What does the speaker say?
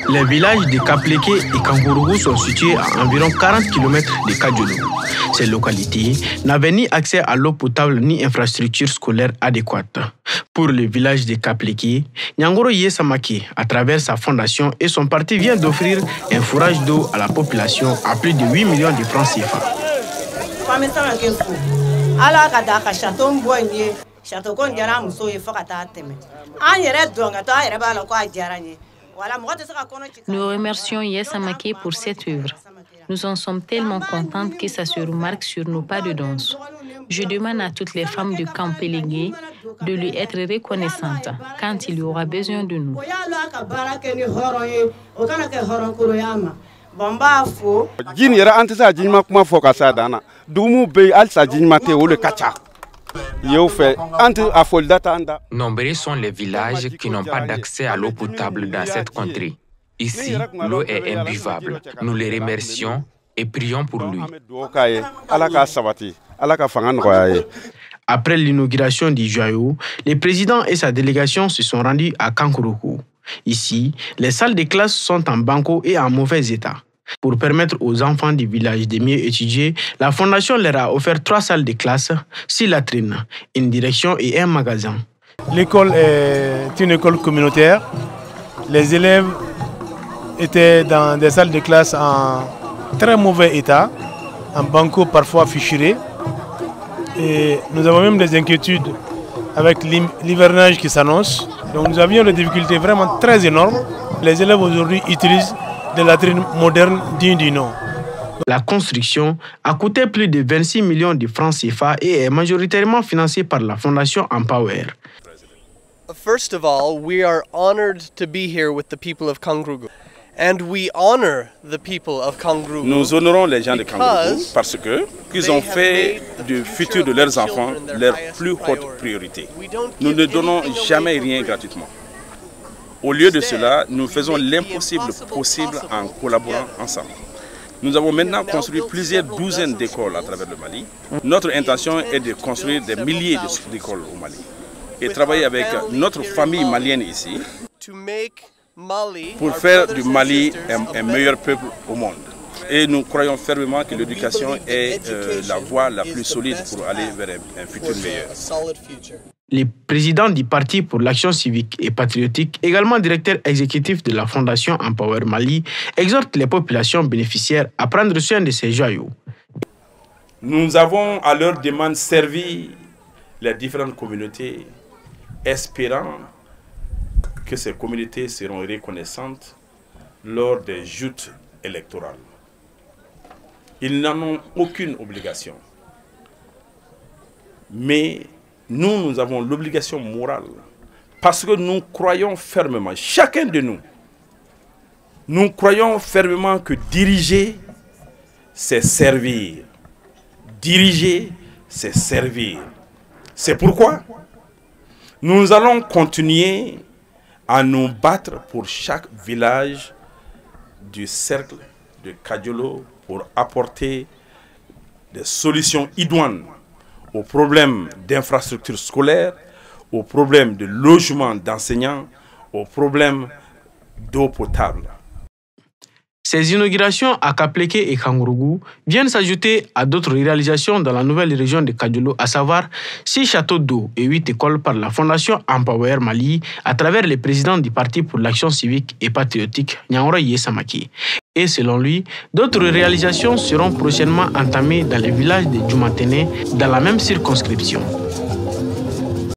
Les villages de Kapleke et Kangourou sont situés à environ 40 km de Kadjolo. Ces localités n'avaient ni accès à l'eau potable ni infrastructures scolaires adéquates. Pour le village de Kapleke, Nyangoro Yesamaki, à travers sa fondation et son parti, vient d'offrir un fourrage d'eau à la population à plus de 8 millions de francs CFA. Nous remercions Yesamaki pour cette œuvre. Nous en sommes tellement contentes que ça se remarque sur nos pas de danse. Je demande à toutes les femmes du camp Pélégué de lui être reconnaissantes quand il y aura besoin de nous. Nombreux sont les villages qui n'ont pas d'accès à l'eau potable dans cette contrée. Ici, l'eau est imbuvable. Nous les remercions et prions pour lui. Après l'inauguration du joyau, le président et sa délégation se sont rendus à Kankuruku. Ici, les salles de classe sont en banco et en mauvais état. Pour permettre aux enfants du village de mieux étudier, la fondation leur a offert 3 salles de classe, 6 latrines, une direction et un magasin. L'école est une école communautaire. Les élèves étaient dans des salles de classe en très mauvais état, en banco parfois fissurés. Et nous avons même des inquiétudes avec l'hivernage qui s'annonce. Donc nous avions des difficultés vraiment très énormes. Les élèves aujourd'hui utilisent des latrines modernes dignes du nom. La construction a coûté plus de 26 millions de francs CFA et est majoritairement financée par la fondation Empower. First of all, we are honored to be here with the people of Kangourou. And we honor the people of Kangourou. Nous honorons les gens de Kangourou parce qu'ils ont fait du futur de leurs enfants leur plus haute priorité. Nous ne donnons jamais rien gratuitement. Au lieu de cela, nous faisons l'impossible possible en collaborant ensemble. Nous avons maintenant construit plusieurs douzaines d'écoles à travers le Mali. Notre intention est de construire des milliers d'écoles au Mali et travailler avec notre famille malienne ici pour faire du Mali un meilleur peuple au monde. Et nous croyons fermement que l'éducation est la voie la plus solide pour aller vers un futur meilleur. Le président du Parti pour l'action civique et patriotique, également directeur exécutif de la Fondation Empower Mali, exhorte les populations bénéficiaires à prendre soin de ces joyaux. Nous avons à leur demande servi les différentes communautés, espérant que ces communautés seront reconnaissantes lors des joutes électorales. Ils n'en ont aucune obligation. Mais nous avons l'obligation morale parce que nous croyons fermement, chacun de nous croyons fermement que diriger, c'est servir. Diriger, c'est servir. C'est pourquoi nous allons continuer à nous battre pour chaque village du cercle de Kadjolo pour apporter des solutions idoines aux problèmes d'infrastructures scolaires, aux problèmes de logement d'enseignants, aux problèmes d'eau potable. Ces inaugurations à Kapleke et Kangourou viennent s'ajouter à d'autres réalisations dans la nouvelle région de Kadjolo, à savoir 6 châteaux d'eau et 8 écoles par la Fondation Empower Mali à travers le président du Parti pour l'action civique et patriotique, Nyangoro Yesamaki. Et selon lui, d'autres réalisations seront prochainement entamées dans les villages de Djoumatene dans la même circonscription.